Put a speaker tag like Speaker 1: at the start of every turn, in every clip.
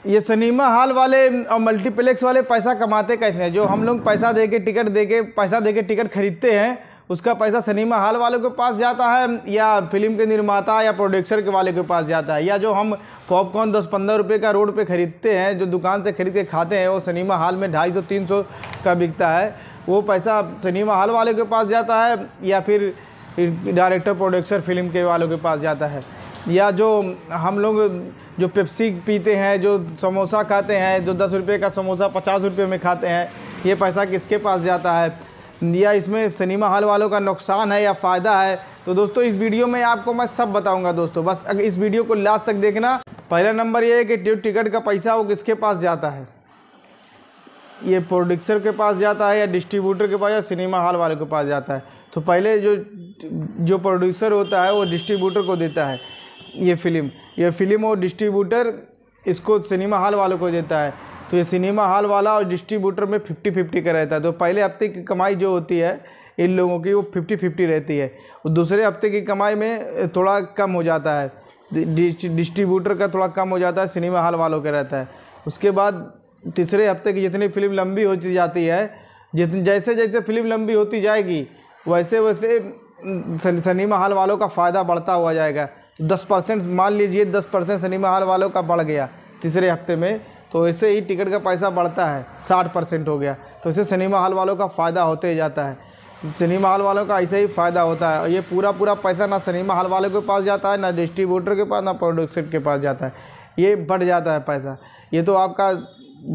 Speaker 1: ये cinema hall वाले और मल्टीप्लेक्स वाले पैसा कमाते कैसे हैं? जो हम लोग पैसा दे के टिकट खरीदते हैं, उसका पैसा सिनेमा हॉल वालों के पास जाता है या फिल्म के निर्माता या प्रोड्यूसर के वाले के पास जाता है, या जो हम पॉपकॉर्न 10-15 रुपये का रोड पे खरीदते हैं, जो दुकान से खरीद के खाते हैं, वो सिनेमा हॉल में 250-300 का बिकता है, वो पैसा सिनेमा हॉल वाले के पास जाता है या फिर डायरेक्टर प्रोड्यूसर फिल्म के वालों के पास जाता है? या जो हम लोग जो पेप्सी पीते हैं, जो समोसा खाते हैं, जो 10 रुपये का समोसा 50 रुपये में खाते हैं, ये पैसा किसके पास जाता है? या इसमें सिनेमा हॉल वालों का नुकसान है या फ़ायदा है? तो दोस्तों इस वीडियो में आपको मैं सब बताऊंगा दोस्तों, बस अगर इस वीडियो को लास्ट तक देखना। पहला नंबर ये है कि टिकट का पैसा वो किसके पास जाता है? ये प्रोड्यूसर के पास जाता है या डिस्ट्रीब्यूटर के पास या सिनेमा हॉल वालों के पास जाता है? तो पहले जो प्रोड्यूसर होता है वो डिस्ट्रीब्यूटर को देता है ये फिल्म और डिस्ट्रीब्यूटर इसको सिनेमा हॉल वालों को देता है। तो ये सिनेमा हॉल वाला और डिस्ट्रीब्यूटर में 50-50 का रहता है। तो पहले हफ्ते की कमाई जो होती है इन लोगों की वो 50-50 रहती है, और दूसरे हफ्ते की कमाई में थोड़ा कम हो जाता है, डिस्ट्रीब्यूटर का थोड़ा कम हो जाता है, सिनेमा हॉल वालों का रहता है। उसके बाद तीसरे हफ्ते की जितनी फिल्म लंबी होती जाती है, जैसे जैसे फिल्म लंबी होती जाएगी वैसे वैसे सिनेमा हॉल वालों का फ़ायदा बढ़ता हुआ जाएगा। 10% मान लीजिए 10% सिनेमा हॉल वालों का बढ़ गया तीसरे हफ्ते में, तो ऐसे ही टिकट का पैसा बढ़ता है, 60% हो गया। तो इससे सिनेमा हॉल वालों का फ़ायदा होते जाता है, सिनेमा हॉल वालों का ऐसे ही फ़ायदा होता है। और ये पूरा पैसा ना सिनेमा हॉल वालों के पास जाता है, ना डिस्ट्रीब्यूटर के पास, ना प्रोड्यूसर के पास जाता है, ये बढ़ जाता है पैसा। ये तो आपका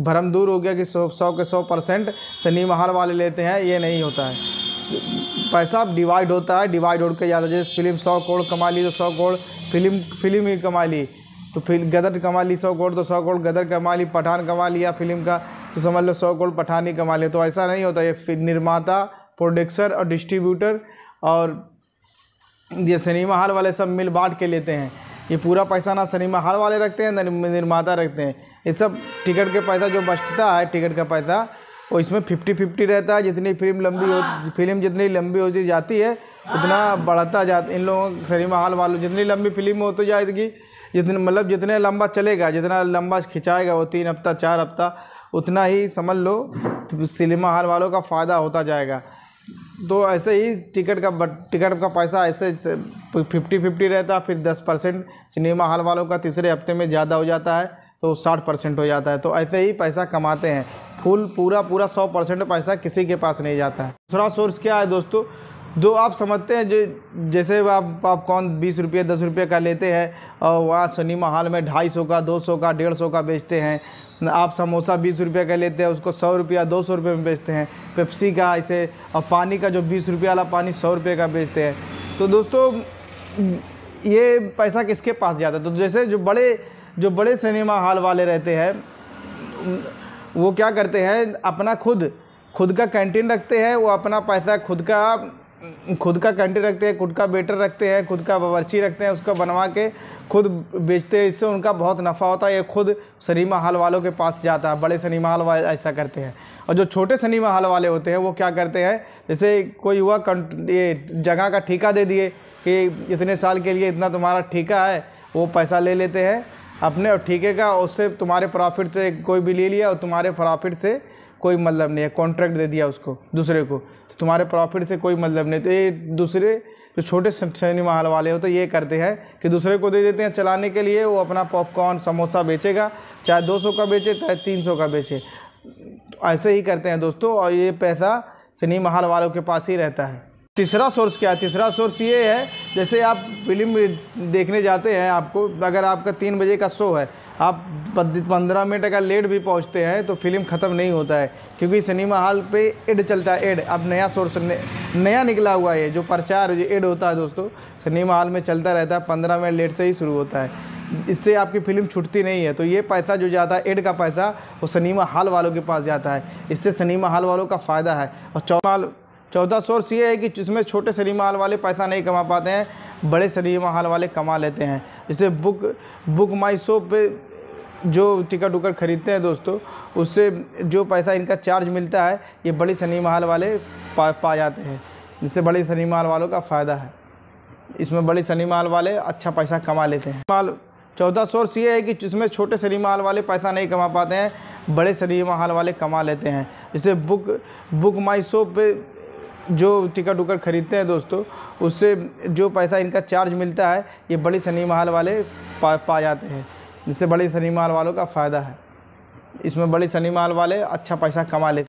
Speaker 1: भ्रम दूर हो गया कि 100 के 100% सिनेमा हॉल वाले लेते हैं, ये नहीं होता है। पैसा डिवाइड होता है, डिवाइड होकर जाता है। जैसे फिल्म 100 करोड़ कमा ली तो 100 करोड़ फिल्म ही कमा ली, तो फिर गदर कमा ली 100 करोड़ तो 100 करोड़ गदर कमा ली, पठान कमा लिया फिल्म का तो समझ लो 100 करोड़ पठान ही कमा लिया। तो ऐसा नहीं होता। ये निर्माता, प्रोड्यूसर और डिस्ट्रीब्यूटर और ये सिनेमा हॉल वाले सब मिल बांट के लेते हैं। ये पूरा पैसा ना सिनेमा हॉल वाले रखते हैं ना निर्माता रखते हैं। ये सब टिकट के पैसा जो बचता है, टिकट का पैसा, वो इसमें 50-50 रहता है। जितनी फिल्म जितनी लंबी होती जाती है उतना बढ़ता जाता। इन लोगों सिनेमा हॉल वालों जितनी लंबी फिल्म होती जाएगी, जितने लंबा चलेगा, जितना लंबा खिंचाएगा वो 3 हफ्ता 4 हफ्ता, उतना ही समझ लो सिनेमा हॉल वालों का फ़ायदा होता जाएगा। तो ऐसे ही टिकट का पैसा ऐसे 50-50 रहता है। फिर 10% सिनेमा हॉल वालों का तीसरे हफ्ते में ज़्यादा हो जाता है तो 60% हो जाता है। तो ऐसे ही पैसा कमाते हैं। पूरा 100% पैसा किसी के पास नहीं जाता है। दूसरा सोर्स क्या है दोस्तों, जो आप समझते हैं, जो जैसे आप पॉपकॉर्न 20 रुपये 10 रुपये का लेते हैं और वहाँ सिनेमा हॉल में 250 का 200 का 150 का बेचते हैं। आप समोसा 20 रुपये का लेते हैं, उसको 100 रुपया 200 रुपये में बेचते हैं। पेप्सी का ऐसे, और पानी का जो 20 रुपये वाला पानी 100 रुपये का बेचते हैं। तो दोस्तों ये पैसा किसके पास जाता है? तो जैसे जो बड़े सिनेमा हॉल वाले रहते हैं वो क्या करते हैं, अपना खुद का कैंटीन रखते हैं। वो अपना पैसा खुद का कैंटीन रखते हैं, खुद का वेटर रखते हैं, खुद का बावर्ची रखते हैं, उसको बनवा के खुद बेचते हैं। इससे उनका बहुत नफ़ा होता है। ये खुद सिनेमा हॉल वालों के पास जाता है। बड़े सिनेमा हॉल वाले ऐसा करते हैं। और जो छोटे सिनेमा हॉल वाले होते हैं वो क्या करते हैं, जैसे कोई हुआ ये जगह का ठेका दे दिए कि इतने साल के लिए इतना तुम्हारा ठेका है, वो पैसा ले लेते हैं अपने, और ठेके का उससे तुम्हारे प्रॉफिट से कोई भी ले लिया और तुम्हारे प्रॉफिट से कोई मतलब नहीं है। कॉन्ट्रैक्ट दे दिया उसको दूसरे को, तो तुम्हारे प्रॉफिट से कोई मतलब नहीं। तो ये दूसरे जो छोटे सिनेमा हॉल वाले होते हैं ये करते हैं कि दूसरे को दे देते हैं चलाने के लिए। वो अपना पॉपकॉर्न समोसा बेचेगा, चाहे 200 का बेचे चाहे 300 का बेचे, ऐसे ही करते हैं दोस्तों। और ये पैसा सिनेमा हॉल वालों के पास ही रहता है। तीसरा सोर्स क्या है? तीसरा सोर्स ये है, जैसे आप फिल्म देखने जाते हैं, आपको अगर आपका 3 बजे का शो है, आप 15 मिनट अगर लेट भी पहुंचते हैं तो फिल्म ख़त्म नहीं होता है, क्योंकि सिनेमा हॉल पे एड चलता है। एड अब नया सोर्स नया निकला हुआ है, जो प्रचार जो एड होता है दोस्तों सिनेमा हॉल में चलता रहता है। 15 मिनट लेट से ही शुरू होता है, इससे आपकी फ़िल्म छूटती नहीं है। तो ये पैसा जो जाता है एड का पैसा, वो सिनेमा हॉल वालों के पास जाता है। इससे सिनेमा हॉल वालों का फ़ायदा है। और चौथा सोर्स ये है कि जिसमें छोटे सिनेमा हॉल वाले पैसा नहीं कमा पाते हैं, बड़े सिनेमा हॉल वाले कमा लेते हैं। जैसे बुक माई शो पे जो टिकट उकट खरीदते हैं दोस्तों, उससे जो पैसा इनका चार्ज मिलता है ये बड़ी सिनेमा हॉल वाले पा जाते हैं। इससे बड़ी सिनेमा हॉल वालों का फ़ायदा है। इसमें बड़ी सिनेमा हॉल वाले अच्छा पैसा कमा लेते हैं। चौथा सोर्स ये है कि जिसमें छोटे सिनेमा हॉल वाले पैसा नहीं कमा पाते हैं, बड़े सिनेमा हॉल वाले कमा लेते हैं। जैसे बुक माई शो पे जो टिकट उकट खरीदते हैं दोस्तों, उससे जो पैसा इनका चार्ज मिलता है ये बड़ी सिनेमा हॉल वाले पा जाते हैं, जिससे बड़ी सिनेमा हॉल वालों का फ़ायदा है। इसमें बड़ी सिनेमा हॉल वाले अच्छा पैसा कमा लेते हैं।